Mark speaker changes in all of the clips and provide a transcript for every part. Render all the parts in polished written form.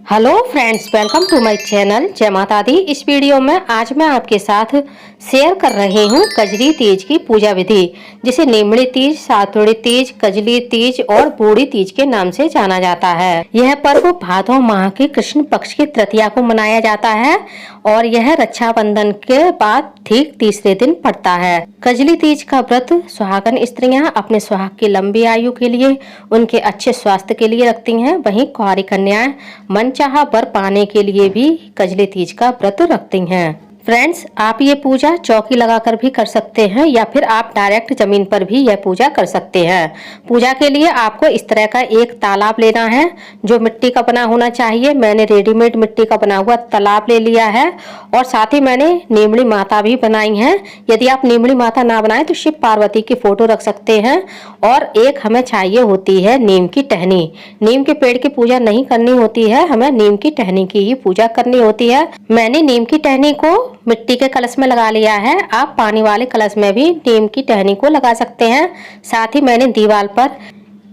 Speaker 1: Hello friends, welcome to my channel. जय माता दी। इस वीडियो में आज मैं आपके साथ शेयर कर रही हूँ कजली तीज की पूजा विधि, जिसे नीमड़ी तीज, सातुड़ी तीज, कजली तीज और बूढ़ी तीज के नाम से जाना जाता है। यह पर्व भादौ माह के कृष्ण पक्ष की तृतीया को मनाया जाता है और यह रक्षाबंधन के बाद ठीक तीसरे दिन पड़ता है। कजली तीज का व्रत सुहागन स्त्रियां अपने सुहाग की लंबी आयु के लिए, उनके अच्छे स्वास्थ्य के लिए रखती हैं। वहीं कुंवारी कन्याएं मनचाहा वर पाने के लिए भी कजली तीज का व्रत रखती हैं। फ्रेंड्स, आप ये पूजा चौकी लगाकर भी कर सकते हैं या फिर आप डायरेक्ट जमीन पर भी यह पूजा कर सकते हैं। पूजा के लिए आपको इस तरह का एक तालाब लेना है जो मिट्टी का बना होना चाहिए। मैंने रेडीमेड मिट्टी का बना हुआ तालाब ले लिया है और साथ ही मैंने नीमड़ी माता भी बनाई है। यदि आप नीमड़ी माता ना बनाए तो शिव पार्वती की फोटो रख सकते हैं। और एक हमें चाहिए होती है नीम की टहनी। नीम के पेड़ की पूजा नहीं करनी होती है, हमें नीम की टहनी की ही पूजा करनी होती है। मैंने नीम की टहनी को मिट्टी के कलश में लगा लिया है। आप पानी वाले कलश में भी नीम की टहनी को लगा सकते हैं। साथ ही मैंने दीवार पर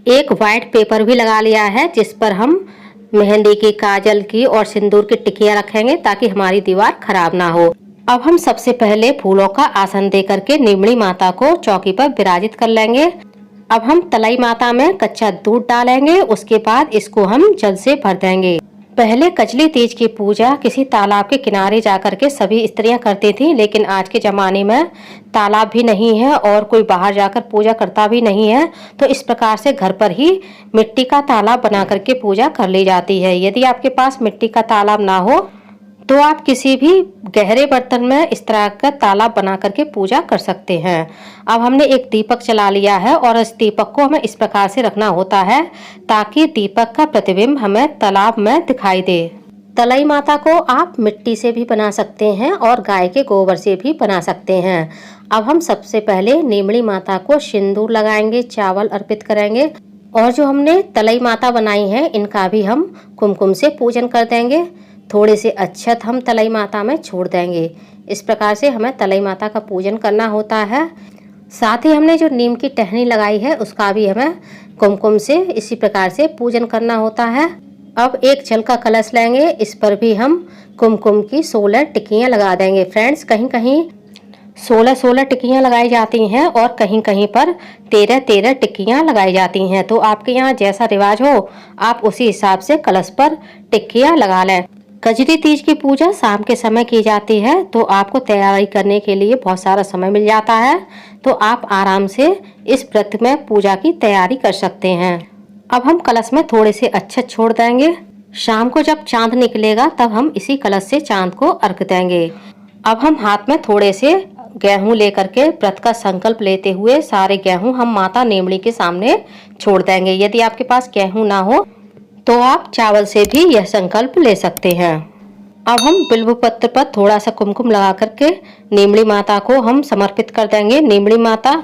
Speaker 1: एक व्हाइट पेपर भी लगा लिया है जिस पर हम मेहंदी की, काजल की और सिंदूर की टिकिया रखेंगे ताकि हमारी दीवार खराब ना हो। अब हम सबसे पहले फूलों का आसन दे करके नीमड़ी माता को चौकी पर विराजित कर लेंगे। अब हम तलाई माता में कच्चा दूध डालेंगे, उसके बाद इसको हम जल से भर देंगे। पहले कजली तीज की पूजा किसी तालाब के किनारे जाकर के सभी स्त्रियां करती थी, लेकिन आज के ज़माने में तालाब भी नहीं है और कोई बाहर जाकर पूजा करता भी नहीं है, तो इस प्रकार से घर पर ही मिट्टी का तालाब बना करके पूजा कर ली जाती है। यदि आपके पास मिट्टी का तालाब ना हो तो आप किसी भी गहरे बर्तन में इस तरह का तालाब बना करके पूजा कर सकते हैं। अब हमने एक दीपक जला लिया है और इस दीपक को हमें इस प्रकार से रखना होता है ताकि दीपक का प्रतिबिंब हमें तालाब में दिखाई दे। तलाई माता को आप मिट्टी से भी बना सकते हैं और गाय के गोबर से भी बना सकते हैं। अब हम सबसे पहले नीमड़ी माता को सिंदूर लगाएंगे, चावल अर्पित करेंगे और जो हमने तलाई माता बनाई है इनका भी हम कुमकुम से पूजन कर देंगे। थोड़े से अक्षत हम तलाई माता में छोड़ देंगे। इस प्रकार से हमें तलाई माता का पूजन करना होता है। साथ ही हमने जो नीम की टहनी लगाई है उसका भी हमें कुमकुम से इसी प्रकार से पूजन करना होता है। अब एक जल का कलश लेंगे, इस पर भी हम कुमकुम की 16 टिक्कियाँ लगा देंगे। फ्रेंड्स, कहीं कहीं 16 टिक्कियाँ लगाई जाती हैं और कहीं कहीं पर 13 टिक्कियाँ लगाई जाती हैं। तो आपके यहाँ जैसा रिवाज हो आप उसी हिसाब से कलश पर टिक्कियाँ लगा लें। कजली तीज की पूजा शाम के समय की जाती है, तो आपको तैयारी करने के लिए बहुत सारा समय मिल जाता है, तो आप आराम से इस व्रत में पूजा की तैयारी कर सकते हैं। अब हम कलश में थोड़े से अक्षत छोड़ देंगे। शाम को जब चांद निकलेगा तब हम इसी कलश से चांद को अर्घ देंगे। अब हम हाथ में थोड़े से गेहूं लेकर के व्रत का संकल्प लेते हुए सारे गेहूं हम माता नीमड़ी के सामने छोड़ देंगे। यदि आपके पास गेहूं ना हो तो आप चावल से भी यह संकल्प ले सकते हैं। अब हम बिल्व पत्र पर थोड़ा सा कुमकुम लगा करके नीमड़ी माता को हम समर्पित कर देंगे। नीमड़ी माता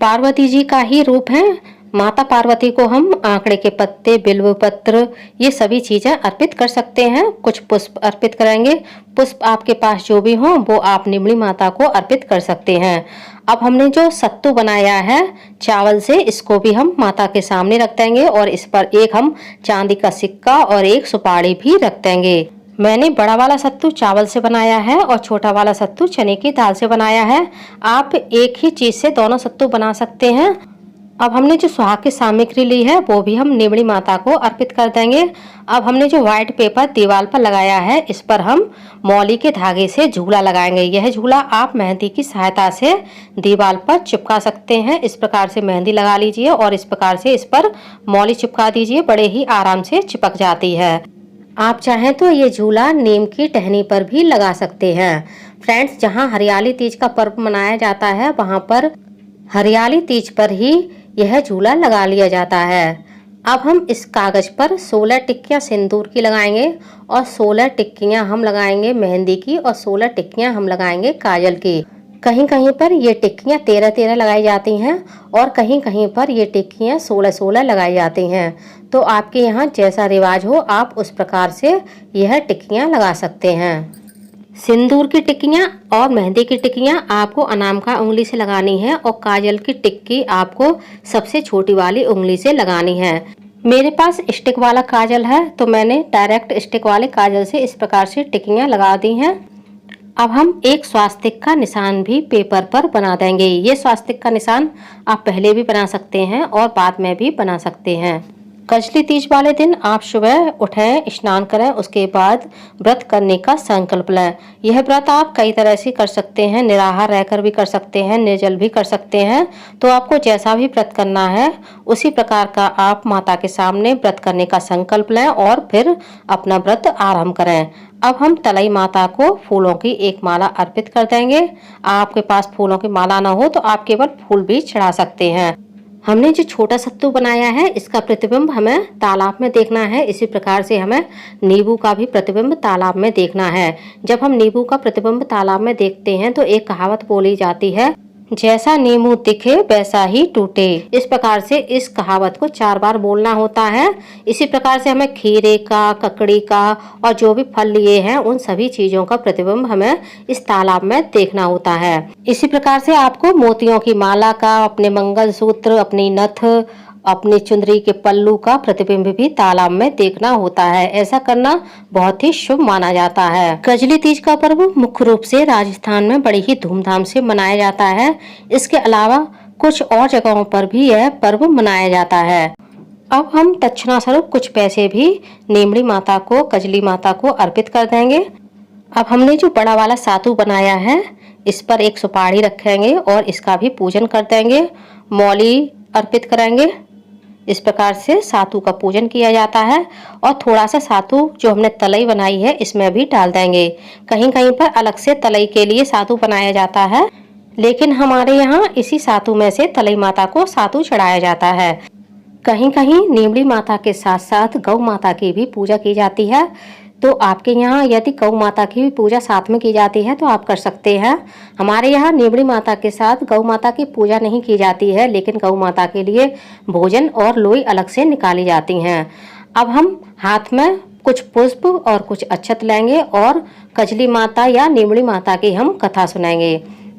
Speaker 1: पार्वती जी का ही रूप है। माता पार्वती को हम आंकड़े के पत्ते, बिल्व पत्र, ये सभी चीजें अर्पित कर सकते हैं। कुछ पुष्प अर्पित करेंगे। पुष्प आपके पास जो भी हो वो आप नीमड़ी माता को अर्पित कर सकते हैं। अब हमने जो सत्तू बनाया है चावल से, इसको भी हम माता के सामने रख देंगे और इस पर एक हम चांदी का सिक्का और एक सुपारी भी रख देंगे। मैंने बड़ा वाला सत्तू चावल से बनाया है और छोटा वाला सत्तू चने की दाल से बनाया है। आप एक ही चीज से दोनों सत्तू बना सकते हैं। अब हमने जो सुहाग की सामग्री ली है वो भी हम नीमड़ी माता को अर्पित कर देंगे। अब हमने जो व्हाइट पेपर दीवार पर लगाया है इस पर हम मौली के धागे से झूला लगाएंगे। यह झूला आप मेहंदी की सहायता से दीवार पर चिपका सकते हैं। इस प्रकार से मेहंदी लगा लीजिए और इस प्रकार से इस पर मौली चिपका दीजिए, बड़े ही आराम से चिपक जाती है। आप चाहें तो ये झूला नीम की टहनी पर भी लगा सकते हैं। फ्रेंड्स, जहाँ हरियाली तीज का पर्व मनाया जाता है वहाँ पर हरियाली तीज पर ही यह झूला लगा लिया जाता है। अब हम इस कागज पर 16 टिक्कियाँ सिंदूर की लगाएंगे और 16 टिक्कियाँ हम लगाएंगे मेहंदी की और 16 टिक्कियाँ हम लगाएंगे काजल की। कहीं कहीं पर ये टिक्कियाँ 13 लगाई जाती हैं और कहीं कहीं पर ये टिक्कियाँ 16 लगाई जाती हैं। तो आपके यहाँ जैसा रिवाज हो आप उस प्रकार से यह टिक्कियाँ लगा सकते हैं। सिंदूर की टिक्कियाँ और मेहंदी की टिक्कियाँ आपको अनामिका उंगली से लगानी है और काजल की टिक्की आपको सबसे छोटी वाली उंगली से लगानी है। मेरे पास स्टिक वाला काजल है तो मैंने डायरेक्ट स्टिक वाले काजल से इस प्रकार से टिकियां लगा दी हैं। अब हम एक स्वास्तिक का निशान भी पेपर पर बना देंगे। ये स्वास्तिक का निशान आप पहले भी बना सकते हैं और बाद में भी बना सकते हैं। कजली तीज वाले दिन आप सुबह उठें, स्नान करें, उसके बाद व्रत करने का संकल्प लें। यह व्रत आप कई तरह से कर सकते हैं, निराहार रहकर भी कर सकते हैं, निर्जल भी कर सकते हैं। तो आपको जैसा भी व्रत करना है उसी प्रकार का आप माता के सामने व्रत करने का संकल्प लें और फिर अपना व्रत आरंभ करें। अब हम तलाई माता को फूलों की एक माला अर्पित कर देंगे। आपके पास फूलों की माला ना हो तो आप केवल फूल भी चढ़ा सकते हैं। हमने जो छोटा सत्तू बनाया है इसका प्रतिबिंब हमें तालाब में देखना है। इसी प्रकार से हमें नींबू का भी प्रतिबिंब तालाब में देखना है। जब हम नींबू का प्रतिबिंब तालाब में देखते हैं तो एक कहावत बोली जाती है, जैसा नींबू दिखे वैसा ही टूटे। इस प्रकार से इस कहावत को 4 बार बोलना होता है। इसी प्रकार से हमें खीरे का, ककड़ी का और जो भी फल लिए हैं उन सभी चीजों का प्रतिबिंब हमें इस तालाब में देखना होता है। इसी प्रकार से आपको मोतियों की माला का, अपने मंगलसूत्र, अपनी नथ, अपनी चुंदरी के पल्लू का प्रतिबिंब भी तालाब में देखना होता है। ऐसा करना बहुत ही शुभ माना जाता है। कजली तीज का पर्व मुख्य रूप से राजस्थान में बड़ी ही धूमधाम से मनाया जाता है। इसके अलावा कुछ और जगहों पर भी यह पर्व मनाया जाता है। अब हम दक्षिणा स्वरूप कुछ पैसे भी नीमड़ी माता को, कजली माता को अर्पित कर देंगे। अब हमने जो बड़ा वाला सातू बनाया है इस पर एक सुपारी रखेंगे और इसका भी पूजन कर देंगे। मौली अर्पित करेंगे। इस प्रकार से सातू का पूजन किया जाता है और थोड़ा सा सातू जो हमने तलई बनाई है इसमें भी डाल देंगे। कहीं कहीं पर अलग से तलई के लिए सातू बनाया जाता है, लेकिन हमारे यहाँ इसी सातू में से तलई माता को सातू चढ़ाया जाता है। कहीं कहीं नीमड़ी माता के साथ साथ गौ माता की भी पूजा की जाती है। तो आपके यहाँ यदि गौ माता की भी पूजा साथ में की जाती है तो आप कर सकते हैं। हमारे यहाँ नीमड़ी माता के साथ गौ माता की पूजा नहीं की जाती है, लेकिन गौ माता के लिए भोजन और लोई अलग से निकाली जाती हैं। अब हम हाथ में कुछ पुष्प और कुछ अक्षत लेंगे और कजली माता या नीमड़ी माता की हम कथा सुनाएंगे।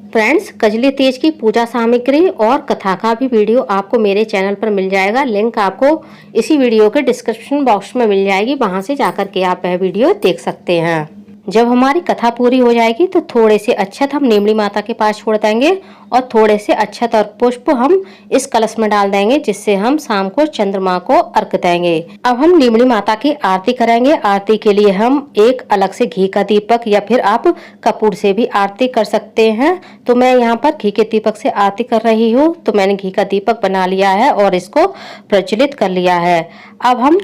Speaker 1: फ्रेंड्स, कजली तीज की पूजा सामग्री और कथा का भी वीडियो आपको मेरे चैनल पर मिल जाएगा। लिंक आपको इसी वीडियो के डिस्क्रिप्शन बॉक्स में मिल जाएगी, वहां से जाकर के आप वह वीडियो देख सकते हैं। जब हमारी कथा पूरी हो जाएगी तो थोड़े से अक्षत हम नीमड़ी माता के पास छोड़ देंगे और थोड़े से अक्षत और पुष्प हम इस कलश में डाल देंगे, जिससे हम शाम को चंद्रमा को अर्घ देंगे। अब हम नीमड़ी माता की आरती करेंगे। आरती के लिए हम एक अलग से घी का दीपक या फिर आप कपूर से भी आरती कर सकते हैं। तो मैं यहाँ पर घी के दीपक से आरती कर रही हूँ। तो मैंने घी का दीपक बना लिया है और इसको प्रज्वलित कर लिया है। अब हम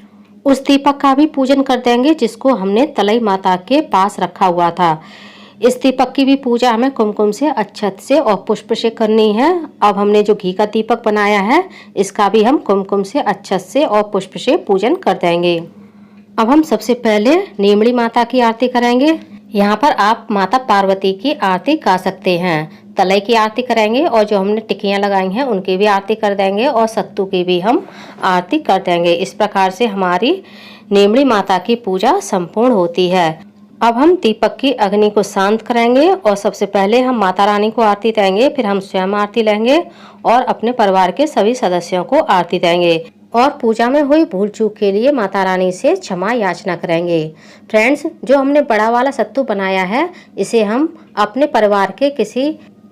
Speaker 1: उस दीपक का भी पूजन कर देंगे जिसको हमने तलई माता के पास रखा हुआ था। इस दीपक की भी पूजा हमें कुमकुम से, अक्षत से और पुष्प से करनी है। अब हमने जो घी का दीपक बनाया है इसका भी हम कुमकुम से, अक्षत से और पुष्प से पूजन कर देंगे। अब हम सबसे पहले नीमड़ी माता की आरती करेंगे। यहाँ पर आप माता पार्वती की आरती गा सकते हैं। तलई की आरती करेंगे और जो हमने टिकियां लगाई हैं उनकी भी आरती कर देंगे और सत्तू की भी हम आरती कर देंगे। इस प्रकार से हमारी नीमड़ी माता की पूजा संपूर्ण होती है। अब हम दीपक की अग्नि को शांत करेंगे और सबसे पहले हम माता रानी को आरती देंगे, फिर हम स्वयं आरती लेंगे और अपने परिवार के सभी सदस्यों को आरती देंगे और पूजा में हुई भूल चूक के लिए माता रानी से क्षमा याचना करेंगे। फ्रेंड्स, जो हमने बड़ा वाला सत्तू बनाया है इसे हम अपने परिवार के किसी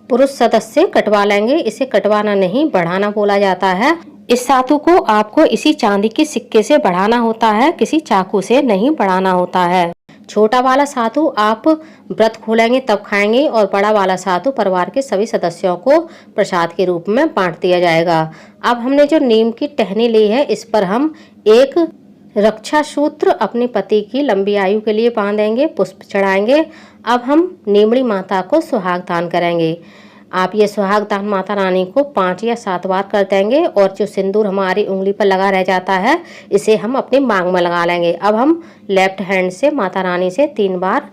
Speaker 1: पुरुष सदस्य से कटवा लेंगे। इसे कटवाना नहीं, बढ़ाना बोला जाता है। इस सातू को आपको इसी चांदी के सिक्के से बढ़ाना होता है, किसी चाकू से नहीं बढ़ाना होता है। छोटा वाला सातू आप व्रत खोलेंगे तब खाएंगे और बड़ा वाला सातू परिवार के सभी सदस्यों को प्रसाद के रूप में बांट दिया जाएगा। अब हमने जो नीम की टहनी ली है इस पर हम एक रक्षा सूत्र अपने पति की लंबी आयु के लिए बांधेंगे, पुष्प चढ़ाएंगे। अब हम नीमड़ी माता को सुहाग दान करेंगे। आप ये सुहाग दान माता रानी को 5 या 7 बार कर देंगे और जो सिंदूर हमारी उंगली पर लगा रह जाता है इसे हम अपनी मांग में लगा लेंगे। अब हम लेफ्ट हैंड से माता रानी से 3 बार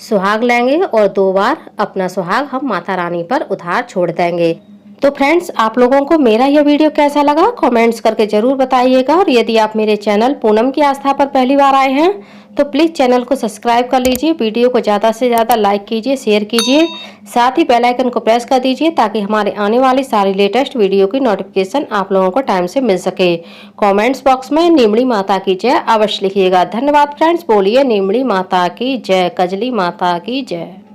Speaker 1: सुहाग लेंगे और 2 बार अपना सुहाग हम माता रानी पर उधार छोड़ देंगे। तो फ्रेंड्स, आप लोगों को मेरा यह वीडियो कैसा लगा कमेंट्स करके जरूर बताइएगा। और यदि आप मेरे चैनल पूनम की आस्था पर पहली बार आए हैं तो प्लीज़ चैनल को सब्सक्राइब कर लीजिए, वीडियो को ज़्यादा से ज़्यादा लाइक कीजिए, शेयर कीजिए, साथ ही बेल आइकन को प्रेस कर दीजिए ताकि हमारे आने वाली सारी लेटेस्ट वीडियो की नोटिफिकेशन आप लोगों को टाइम से मिल सके। कमेंट्स बॉक्स में नीमड़ी माता की जय अवश्य लिखिएगा। धन्यवाद फ्रेंड्स। बोलिए नीमड़ी माता की जय, कजली माता की जय।